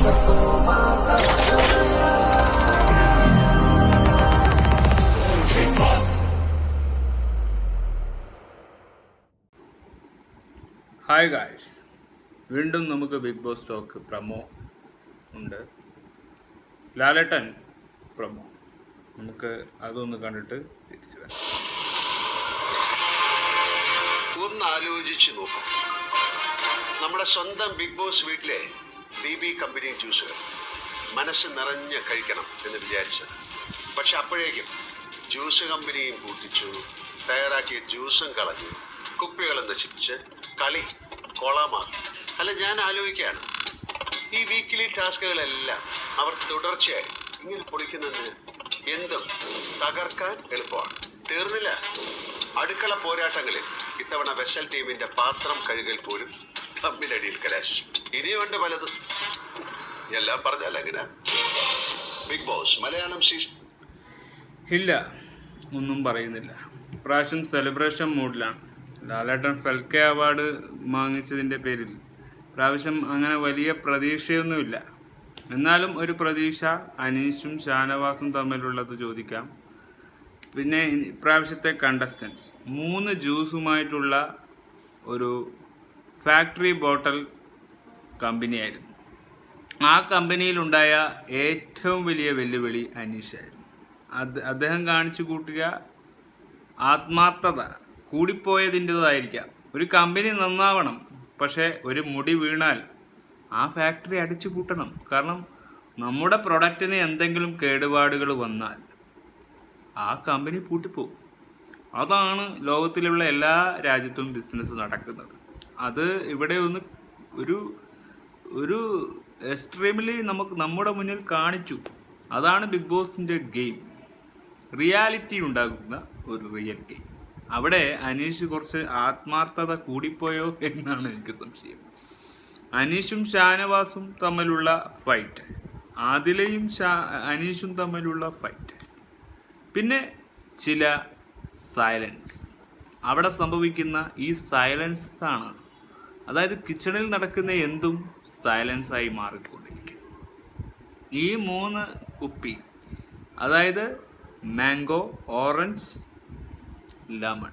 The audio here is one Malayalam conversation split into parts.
ഹായ് ഗായ്സ്, വീണ്ടും നമുക്ക് ബിഗ് ബോസ് ടോക്ക് പ്രമോ ഉണ്ട്. ലാലേട്ടൻ പ്രമോ, നമുക്ക് അതൊന്ന് കണ്ടിട്ട് തിരിച്ചു വരാം. ഒന്ന് ആലോചിച്ച് നോക്കും, നമ്മുടെ സ്വന്തം ബിഗ് ബോസ് വീട്ടിലെ BB കമ്പനി ജ്യൂസ് മനസ്സ് നിറഞ്ഞ് കഴിക്കണം എന്ന് വിചാരിച്ചത്. പക്ഷെ അപ്പോഴേക്കും ജ്യൂസ് കമ്പനിയും കൂട്ടിച്ചു, തയ്യാറാക്കിയ ജ്യൂസും കളഞ്ഞു, കുപ്പികൾ നശിപ്പിച്ച് കളി കോളാമാറി. അല്ല, ഞാൻ ആലോചിക്കുകയാണ്, ഈ വീക്കിലി ടാസ്കുകളെല്ലാം അവർ തുടർച്ചയായി ഇങ്ങനെ പൊളിക്കുന്നതിന് എന്തും തകർക്കാൻ എളുപ്പമാണ്. തീർന്നില്ല, അടുക്കള പോരാട്ടങ്ങളിൽ ഇത്തവണ വെസൽ ടീമിന്റെ പാത്രം കഴുകൽ പോലും തമ്മിലടിയിൽ കലാശിച്ചു. ഇനിയുണ്ട് പലതും, എല്ലാം പറഞ്ഞാൽ എങ്ങനെ. ബിഗ് ബോസ് മലയാളം സീസൺ ഇല്ല, ഒന്നും പറയുന്നില്ല. പ്രാവശ്യം സെലിബ്രേഷൻ മൂഡിലാണ്. ലാലേട്ടൻ ഫെൽക്കെ അവാർഡ് വാങ്ങിച്ചതിൻ്റെ പേരിൽ പ്രാവശ്യം അങ്ങനെ വലിയ പ്രതീക്ഷയൊന്നുമില്ല. എന്നാലും ഒരു പ്രതീക്ഷ അനീഷും ഷാനവാസും തമ്മിലുള്ളത് ചോദിക്കാം. പിന്നെ ഇപ്രാവശ്യത്തെ കണ്ടസ്റ്റൻസ് 3 ജ്യൂസുമായിട്ടുള്ള ഒരു ഫാക്ടറി ബോട്ടൽ കമ്പനിയായിരുന്നു. ആ കമ്പനിയിലുണ്ടായ ഏറ്റവും വലിയ വെല്ലുവിളി അനീഷായിരുന്നു. അദ്ദേഹം കാണിച്ചു കൂട്ടിയ ആത്മാർത്ഥത കൂടിപ്പോയതിൻ്റെതായിരിക്കാം. ഒരു കമ്പനി നന്നാവണം, പക്ഷേ ഒരു മുടി വീണാൽ ആ ഫാക്ടറി അടിച്ചു പൂട്ടണം. കാരണം നമ്മുടെ പ്രൊഡക്റ്റിന് എന്തെങ്കിലും കേടുപാടുകൾ വന്നാൽ ആ കമ്പനി പൂട്ടിപ്പോകും. അതാണ് ലോകത്തിലുള്ള എല്ലാ രാജ്യത്തും ബിസിനസ് നടക്കുന്നത്. അത് ഇവിടെ ഒന്ന് ഒരു എക്സ്ട്രീമിലി നമ്മുടെ മുന്നിൽ കാണിച്ചു. അതാണ് ബിഗ് ബോസിൻ്റെ ഗെയിം, റിയാലിറ്റി ഉണ്ടാകുന്ന ഒരു റിയൽ ഗെയിം. അവിടെ അനീഷ് കുറച്ച് ആത്മാർത്ഥത കൂടിപ്പോയോ എന്നാണ് എനിക്ക് സംശയം. അനീഷും ഷാനവാസും തമ്മിലുള്ള ഫൈറ്റ്, ആദിലയും അനീഷും തമ്മിലുള്ള ഫൈറ്റ്, പിന്നെ ചില സൈലൻസ്. അവിടെ സംഭവിക്കുന്ന ഈ സൈലൻസ് ആണ്, അതായത് കിച്ചണിൽ നടക്കുന്ന എന്തും സൈലൻസായി മാറിക്കൊണ്ടിരിക്കും. ഈ 3 കുപ്പി, അതായത് മാംഗോ, ഓറഞ്ച്, ലെമൺ,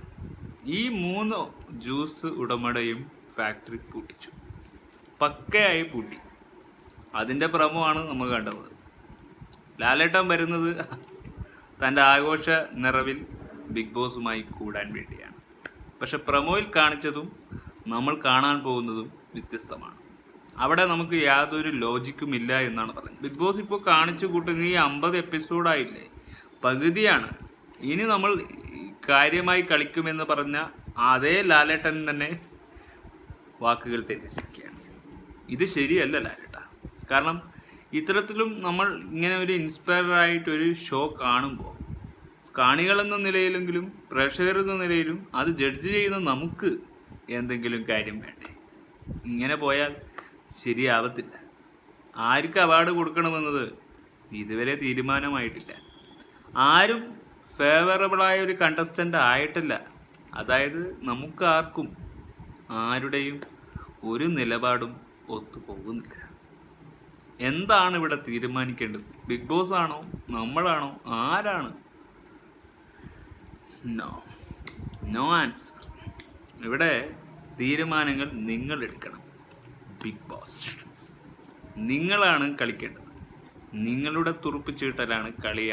ഈ 3 ജ്യൂസ് ഉടമടയും ഫാക്ടറി പൂട്ടിച്ചു, പക്കയായി പൂട്ടി. അതിൻ്റെ പ്രമോ ആണ് നമ്മൾ കണ്ടത്. ലാലേട്ടൻ വരുന്നത് തൻ്റെ ആഘോഷ നിറവിൽ ബിഗ് ബോസുമായി കൂടാൻ വേണ്ടിയാണ്. പക്ഷെ പ്രമോയിൽ കാണിച്ചതും നമ്മൾ കാണാൻ പോകുന്നതും വ്യത്യസ്തമാണ്. അവിടെ നമുക്ക് യാതൊരു ലോജിക്കും ഇല്ല എന്നാണ് പറഞ്ഞത്. ബിഗ് ബോസ് ഇപ്പോൾ കാണിച്ചു കൂട്ടുന്ന ഈ 50 എപ്പിസോഡായില്ലേ, പകുതിയാണ്. ഇനി നമ്മൾ കാര്യമായി കളിക്കുമെന്ന് പറഞ്ഞ അതേ ലാലേട്ടൻ തന്നെ വാക്കുകൾ തെറ്റിച്ചിരിക്കുകയാണ്. ഇത് ശരിയല്ല ലാലേട്ട. കാരണം ഇത്തരത്തിലും നമ്മൾ ഇങ്ങനെ ഒരു ഇൻസ്പയറായിട്ടൊരു ഷോ കാണുമ്പോൾ കാണികളെന്ന നിലയിലെങ്കിലും പ്രേക്ഷകരെന്ന നിലയിലും അത് ജഡ്ജ് ചെയ്യുന്ന നമുക്ക് എന്തെങ്കിലും കാര്യം വേണ്ടേ? ഇങ്ങനെ പോയാൽ ശരിയാവത്തില്ല. ആർക്ക് അവാർഡ് കൊടുക്കണമെന്നത് ഇതുവരെ തീരുമാനമായിട്ടില്ല. ആരും ഫേവറബിളായ ഒരു കണ്ടസ്റ്റൻ്റ് ആയിട്ടില്ല. അതായത് നമുക്ക് ആർക്കും ആരുടെയും ഒരു നിലപാടും ഒത്തുപോകുന്നില്ല. എന്താണ് ഇവിടെ തീരുമാനിക്കേണ്ടത്? ബിഗ് ബോസ് ആണോ, നമ്മളാണോ, ആരാണ്? No answer. ഇവിടെ തീരുമാനങ്ങൾ നിങ്ങൾ എടുക്കണം. ബിഗ് ബോസ് നിങ്ങളാണ് കളിക്കേണ്ടത്. നിങ്ങളുടെ തുറുപ്പിച്ചീട്ടലാണ് കളി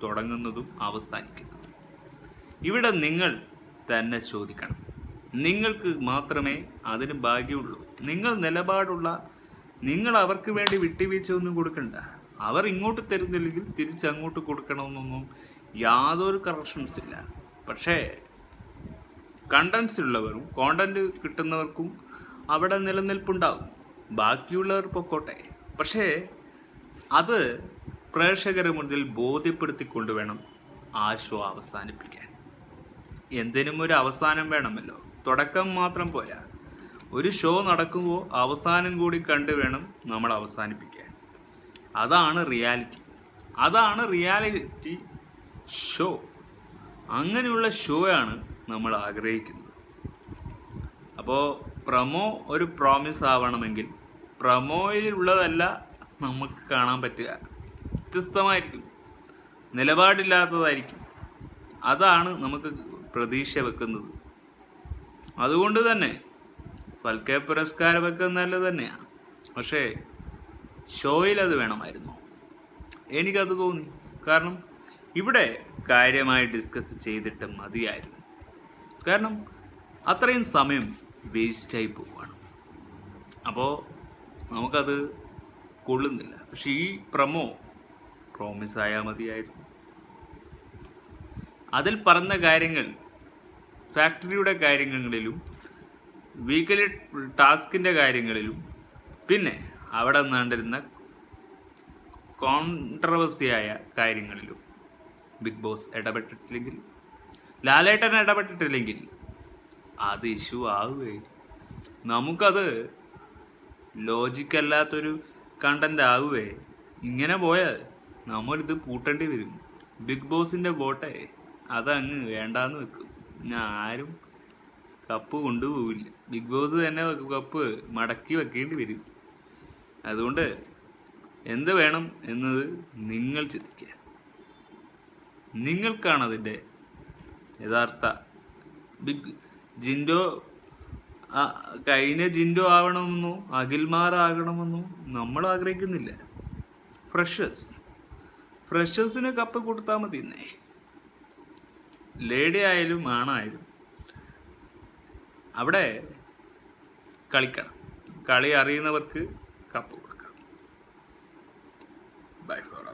തുടങ്ങുന്നതും അവസാനിക്കുന്നതും. ഇവിടെ നിങ്ങൾ തന്നെ ചോദിക്കണം. നിങ്ങൾക്ക് മാത്രമേ അതിന് ഭാഗ്യമുള്ളൂ. നിങ്ങൾ അവർക്ക് വേണ്ടി വിട്ടുവീഴ്ച ഒന്നും കൊടുക്കണ്ട. അവർ ഇങ്ങോട്ട് തരുന്നില്ലെങ്കിൽ തിരിച്ചങ്ങോട്ട് കൊടുക്കണമെന്നൊന്നും യാതൊരു കറക്ഷൻസ് ഇല്ല. പക്ഷേ കണ്ടൻസ് കോണ്ടന്റ് കിട്ടുന്നവർക്കും അവിടെ നിലനിൽപ്പുണ്ടാകും. ബാക്കിയുള്ളവർ പൊക്കോട്ടെ. പക്ഷേ അത് പ്രേക്ഷകരെ മുന്നിൽ ബോധ്യപ്പെടുത്തിക്കൊണ്ട് വേണം ആ ഷോ അവസാനിപ്പിക്കാൻ. എന്തിനും ഒരു അവസാനം വേണമല്ലോ. തുടക്കം മാത്രം പോരാ. ഒരു ഷോ നടക്കുമ്പോൾ അവസാനം കൂടി കണ്ടു വേണം നമ്മൾ അവസാനിപ്പിക്കാൻ. അതാണ് റിയാലിറ്റി ഷോ. അങ്ങനെയുള്ള ഷോയാണ് നമ്മൾ ആഗ്രഹിക്കുന്നത്. അപ്പോൾ പ്രമോ ഒരു പ്രോമിസ് ആവണമെങ്കിൽ പ്രമോയിലുള്ളതല്ല നമുക്ക് കാണാൻ പറ്റുക വ്യത്യസ്തമായിരിക്കും, നിലപാടില്ലാത്തതായിരിക്കും. അതാണ് നമുക്ക് പ്രതീക്ഷ വെക്കുന്നത്. അതുകൊണ്ട് തന്നെ ഫൽക്കെ പുരസ്കാരമൊക്കെ നല്ലത് തന്നെയാണ്. പക്ഷേ ഷോയിൽ അത് വേണമായിരുന്നു, എനിക്കത് തോന്നി. കാരണം ഇവിടെ കാര്യമായി ഡിസ്കസ് ചെയ്തിട്ട് മതിയായിരുന്നു. കാരണം അത്രയും സമയം വേസ്റ്റായി പോവുകയാണ്. അപ്പോൾ നമുക്കത് കൊള്ളുന്നില്ല. പക്ഷെ ഈ പ്രോമിസായാൽ മതിയായിരുന്നു. അതിൽ പറഞ്ഞ കാര്യങ്ങൾ ഫാക്ടറിയുടെ കാര്യങ്ങളിലും വീക്കിലി ടാസ്കിൻ്റെ കാര്യങ്ങളിലും പിന്നെ അവിടെ നടന്നിരുന്ന കോൺട്രവേഴ്സിയായ കാര്യങ്ങളിലും ബിഗ് ബോസ് ഇടപെട്ടിട്ടില്ലെങ്കിൽ, ലാലേട്ടൻ ഇടപെട്ടിട്ടില്ലെങ്കിൽ അത് ഇഷ്യൂ ആവുകയില്ല. നമുക്കത് ലോജിക്കല്ലാത്തൊരു കണ്ടന്റ് ആവുകയെ. ഇങ്ങനെ പോയാൽ നമ്മളിത് പൂട്ടേണ്ടി വരും. ബിഗ് ബോസിൻ്റെ ബോട്ടെ അതങ്ങ് വേണ്ടാന്ന് വെക്കും. ആരും കപ്പ് കൊണ്ടുപോവില്ല. ബിഗ് ബോസ് തന്നെ കപ്പ് മടക്കി വെക്കേണ്ടി വരും. അതുകൊണ്ട് എന്ത് വേണം എന്നത് നിങ്ങൾ ചിന്തിക്കുക. നിങ്ങൾക്കാണതിൻ്റെ യഥാർത്ഥ ജിൻഡോ കഴിഞ്ഞ ജിൻഡോ ആവണമെന്നോ അഖിൽമാർ ആകണമെന്നോ നമ്മൾ ആഗ്രഹിക്കുന്നില്ല. ഫ്രഷേഴ്സിന് കപ്പ് കൊടുത്താൽ മതി. ലേഡി ആയാലും ആണായാലും അവിടെ കളിക്കണം. കളി അറിയുന്നവർക്ക് കപ്പ് കൊടുക്കണം. By four